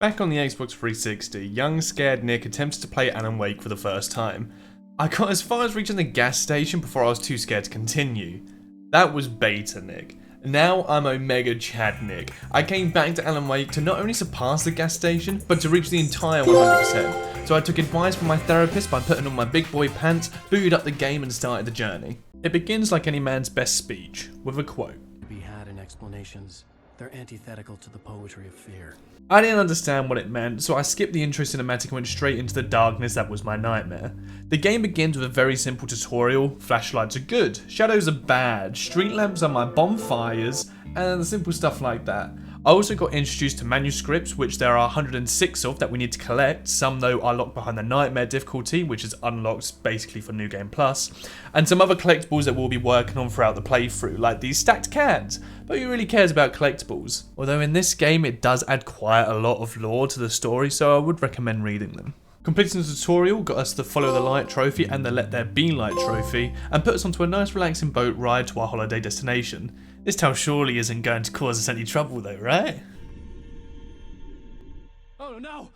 Back on the Xbox 360, young scared Nick attempted to play Alan Wake for the first time. I got as far as reaching the gas station before I was too scared to continue. That was beta Nick. Now I'm Omega Chad Nick. I came back to Alan Wake to not only surpass the gas station, but to reach the entire 100%. So I took advice from my therapist by putting on my big boy pants, booted up the game and started the journey. It begins like any man's best speech, with a quote. To be had in explanations, they're antithetical to the poetry of fear. I didn't understand what it meant, so I skipped the intro cinematic and went straight into the darkness that was my nightmare. The game begins with a very simple tutorial. Flashlights are good, shadows are bad, street lamps are my bonfires, and simple stuff like that. I also got introduced to manuscripts, which there are 106 of that we need to collect. Some though are locked behind the nightmare difficulty, which is unlocked basically for New Game Plus, and some other collectibles that we'll be working on throughout the playthrough, like these stacked cans. But who really cares about collectibles? Although in this game it does add quite a lot of lore to the story, so I would recommend reading them. Completing the tutorial got us the Follow the Light trophy and the Let There Be Light trophy, and put us onto a nice relaxing boat ride to our holiday destination. This town surely isn't going to cause us any trouble though, right? Oh no!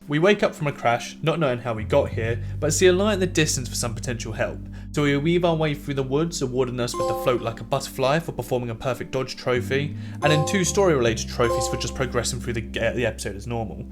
We wake up from a crash, not knowing how we got here, but see a light in the distance for some potential help. So we weave our way through the woods, awarding us with the Float Like a Butterfly for performing a perfect dodge trophy, and then 2 story related trophies for just progressing through the episode as normal.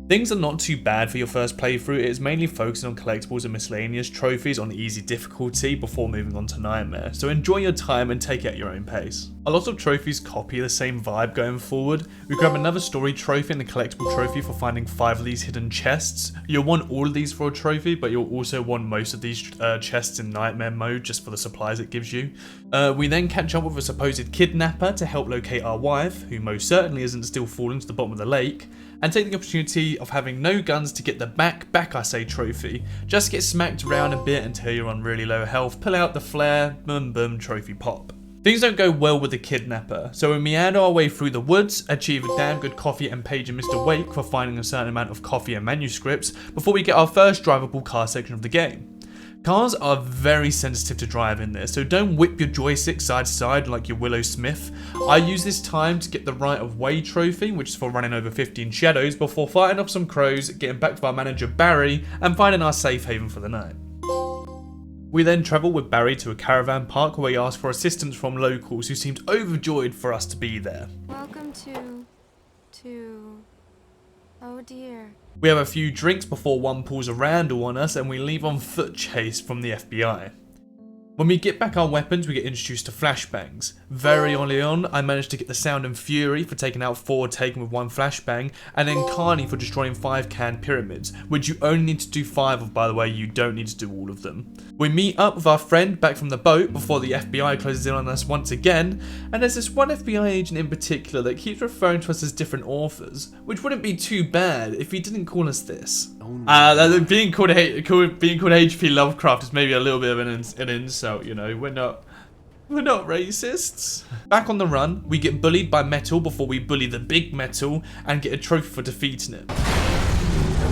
Things are not too bad for your first playthrough. It is mainly focusing on collectibles and miscellaneous trophies on easy difficulty before moving on to Nightmare, so enjoy your time and take it at your own pace. A lot of trophies copy the same vibe going forward. We grab another story trophy and the collectible trophy for finding 5 of these hidden chests. You'll want all of these for a trophy, but you'll also want most of these chests in Nightmare mode just for the supplies it gives you. We then catch up with a supposed kidnapper to help locate our wife, who most certainly isn't still falling to the bottom of the lake, and take the opportunity of having no guns to get the back I say trophy. Just get smacked around a bit until you're on really low health, pull out the flare, boom boom, trophy pop. Things don't go well with the kidnapper, so we meander our way through the woods, achieve a damn good coffee and paging Mr. Wake for finding a certain amount of coffee and manuscripts before we get our first drivable car section of the game. Cars are very sensitive to drive in this, so don't whip your joystick side to side like your Willow Smith. I use this time to get the right of way trophy, which is for running over 15 shadows, before fighting off some crows, getting back to our manager Barry, and finding our safe haven for the night. We then travel with Barry to a caravan park where we ask for assistance from locals who seemed overjoyed for us to be there. Welcome to... oh dear. We have a few drinks before one pulls a Randall on us and we leave on foot chase from the FBI. When we get back our weapons, we get introduced to flashbangs. Very early on, I managed to get the Sound and Fury for taking out 4 taken with 1 flashbang, and then Carney for destroying 5 canned pyramids, which you only need to do 5 of, by the way. You don't need to do all of them. We meet up with our friend back from the boat before the FBI closes in on us once again, and there's this one FBI agent in particular that keeps referring to us as different authors, which wouldn't be too bad if he didn't call us this. Being called H.P. Lovecraft is maybe a little bit of an insult, you know. We're not racists. Back on the run, we get bullied by Metal before we bully the big Metal and get a trophy for defeating it.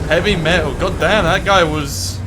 Heavy Metal, god damn, that guy was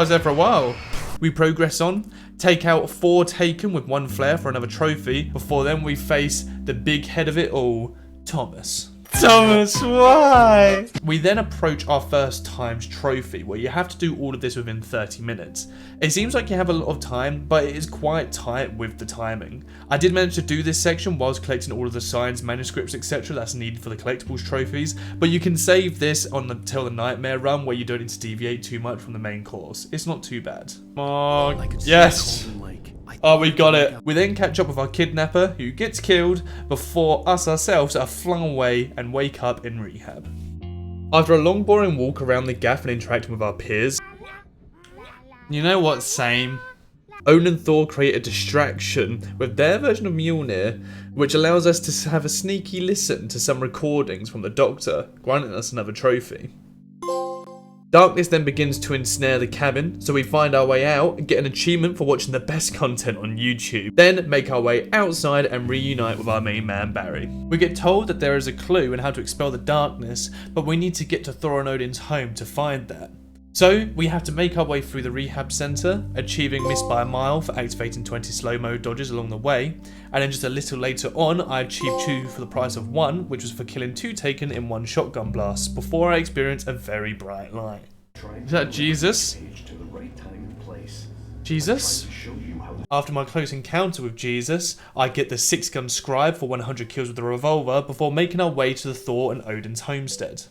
there for a while. We progress on, take out 4 taken with 1 flare for another trophy. Before then we face the big head of it all, Thomas. Thomas, why? We then approach our first times trophy, where you have to do all of this within 30 minutes. It seems like you have a lot of time, but it is quite tight with the timing. I did manage to do this section whilst collecting all of the signs, manuscripts, etc. that's needed for the collectibles trophies, but you can save this until the Nightmare run, where you don't need to deviate too much from the main course. It's not too bad. Oh, yes! Oh, we got it. We then catch up with our kidnapper, who gets killed before us ourselves are flung away and wake up in rehab. After a long boring walk around the gaff and interacting with our peers, you know what, same. Owen and Thor create a distraction with their version of Mjolnir, which allows us to have a sneaky listen to some recordings from the Doctor, granting us another trophy. Darkness then begins to ensnare the cabin, so we find our way out and get an achievement for watching the best content on YouTube. Then make our way outside and reunite with our main man Barry. We get told that there is a clue in how to expel the darkness, but we need to get to Thor and Odin's home to find that. So we have to make our way through the rehab centre, achieving miss by a mile for activating 20 slow-mo dodges along the way, and then just a little later on I achieved 2 for the price of 1, which was for killing 2 taken in 1 shotgun blast, before I experienced a very bright light. Is that Jesus? Jesus? After my close encounter with Jesus, I get the 6-gun scribe for 100 kills with the revolver before making our way to the Thor and Odin's homestead.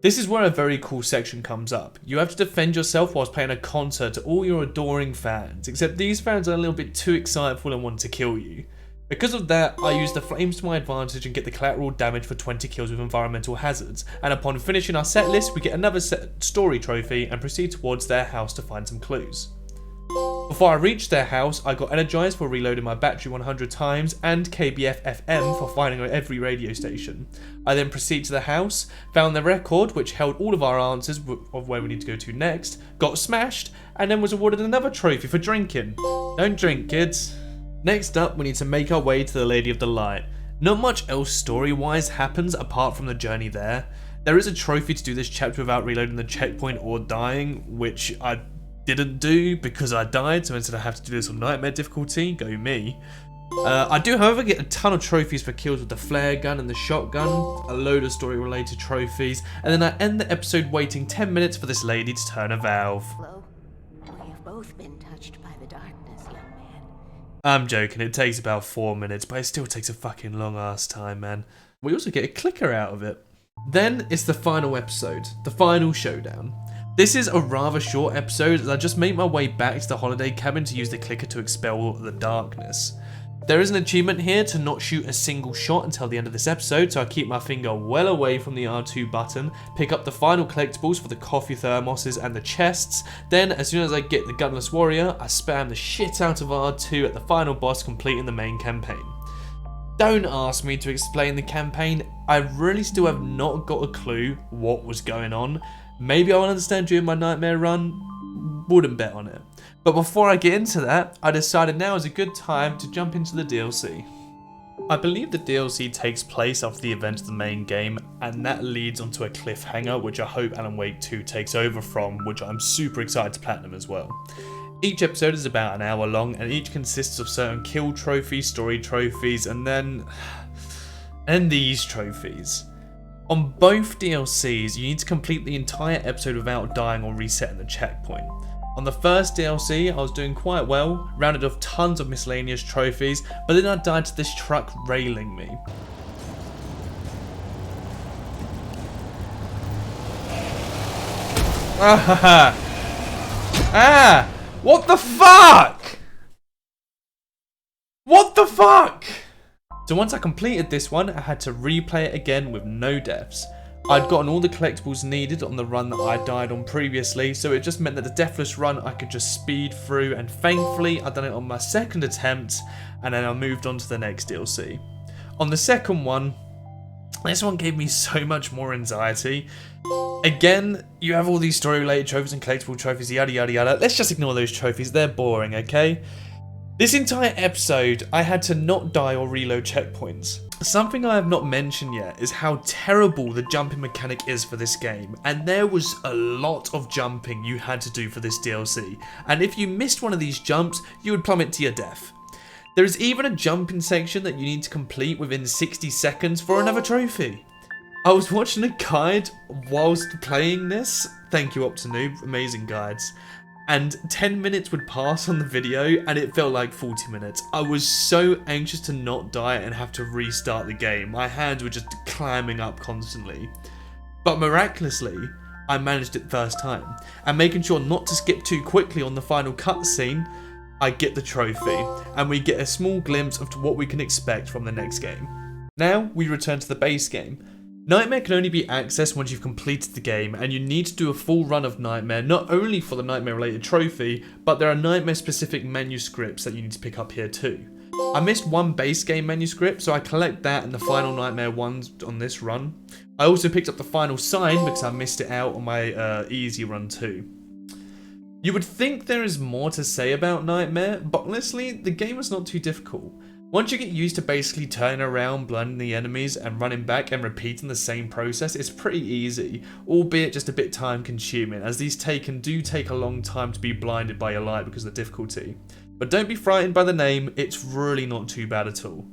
This is where a very cool section comes up. You have to defend yourself whilst playing a concert to all your adoring fans, except these fans are a little bit too exciteful and want to kill you. Because of that, I use the flames to my advantage and get the collateral damage for 20 kills with environmental hazards, and upon finishing our set list we get another story trophy and proceed towards their house to find some clues. Before I reached their house, I got energized for reloading my battery 100 times and KBF FM for finding every radio station. I then proceed to the house, found the record which held all of our answers of where we need to go to next, got smashed, and then was awarded another trophy for drinking. Don't drink, kids. Next up, we need to make our way to the Lady of the Light. Not much else story-wise happens apart from the journey there. There is a trophy to do this chapter without reloading the checkpoint or dying, which I didn't do because I died, so instead I have to do this on nightmare difficulty. Go me. I do however get a ton of trophies for kills with the flare gun and the shotgun, a load of story related trophies, and then I end the episode waiting 10 minutes for this lady to turn a valve. Hello? We have both been touched by the darkness, young man. I'm joking, it takes about 4 minutes, but it still takes a fucking long ass time, man. We also get a clicker out of it. Then it's the final episode, the final showdown. This is a rather short episode as I just make my way back to the holiday cabin to use the clicker to expel the darkness. There is an achievement here to not shoot a single shot until the end of this episode, so I keep my finger well away from the R2 button, pick up the final collectibles for the coffee thermoses and the chests, then as soon as I get the gunless warrior, I spam the shit out of R2 at the final boss, completing the main campaign. Don't ask me to explain the campaign, I really still have not got a clue what was going on. Maybe I will understand during my nightmare run, wouldn't bet on it. But before I get into that, I decided now is a good time to jump into the DLC. I believe the DLC takes place after the event of the main game, and that leads onto a cliffhanger which I hope Alan Wake 2 takes over from, which I'm super excited to platinum as well. Each episode is about an hour long and each consists of certain kill trophies, story trophies, and then these trophies. On both DLCs, you need to complete the entire episode without dying or resetting the checkpoint. On the first DLC, I was doing quite well, rounded off tons of miscellaneous trophies, but then I died to this truck railing me. What the fuck? What the fuck? So once I completed this one, I had to replay it again with no deaths. I'd gotten all the collectibles needed on the run that I died on previously, so it just meant that the deathless run I could just speed through, and thankfully I'd done it on my second attempt, and then I moved on to the next DLC. On the second one, this one gave me so much more anxiety. Again, you have all these story related trophies and collectible trophies, yada yada yada. Let's just ignore those trophies, they're boring, okay? This entire episode, I had to not die or reload checkpoints. Something I have not mentioned yet is how terrible the jumping mechanic is for this game, and there was a lot of jumping you had to do for this DLC, and if you missed one of these jumps, you would plummet to your death. There is even a jumping section that you need to complete within 60 seconds for another trophy. I was watching a guide whilst playing this, thank you Optinoob, amazing guides, and 10 minutes would pass on the video and it felt like 40 minutes. I was so anxious to not die and have to restart the game. My hands were just climbing up constantly. But miraculously, I managed it first time. And making sure not to skip too quickly on the final cutscene, I get the trophy. And we get a small glimpse of what we can expect from the next game. Now, we return to the base game. Nightmare can only be accessed once you've completed the game, and you need to do a full run of Nightmare, not only for the Nightmare related trophy, but there are Nightmare specific manuscripts that you need to pick up here too. I missed one base game manuscript, so I collect that and the final Nightmare ones on this run. I also picked up the final sign because I missed it out on my easy run too. You would think there is more to say about Nightmare, but honestly, the game was not too difficult. Once you get used to basically turning around, blinding the enemies, and running back and repeating the same process, it's pretty easy, albeit just a bit time consuming, as these do take a long time to be blinded by your light because of the difficulty. But don't be frightened by the name, it's really not too bad at all.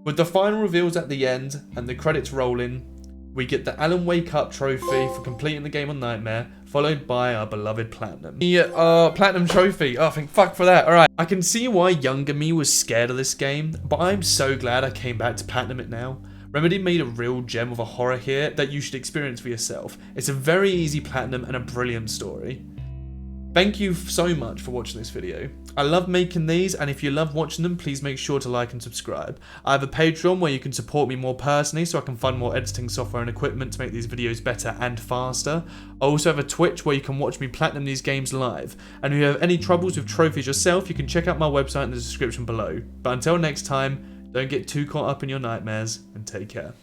With the final reveals at the end and the credits rolling, we get the Alan Wake Up trophy for completing the game on Nightmare, followed by our beloved Platinum. The Platinum trophy, oh thank fuck for that. Alright, I can see why younger me was scared of this game, but I'm so glad I came back to Platinum it now. Remedy made a real gem of a horror here that you should experience for yourself. It's a very easy Platinum and a brilliant story. Thank you so much for watching this video. I love making these, and if you love watching them, please make sure to like and subscribe. I have a Patreon where you can support me more personally so I can fund more editing software and equipment to make these videos better and faster. I also have a Twitch where you can watch me platinum these games live. And if you have any troubles with trophies yourself, you can check out my website in the description below. But until next time, don't get too caught up in your nightmares, and take care.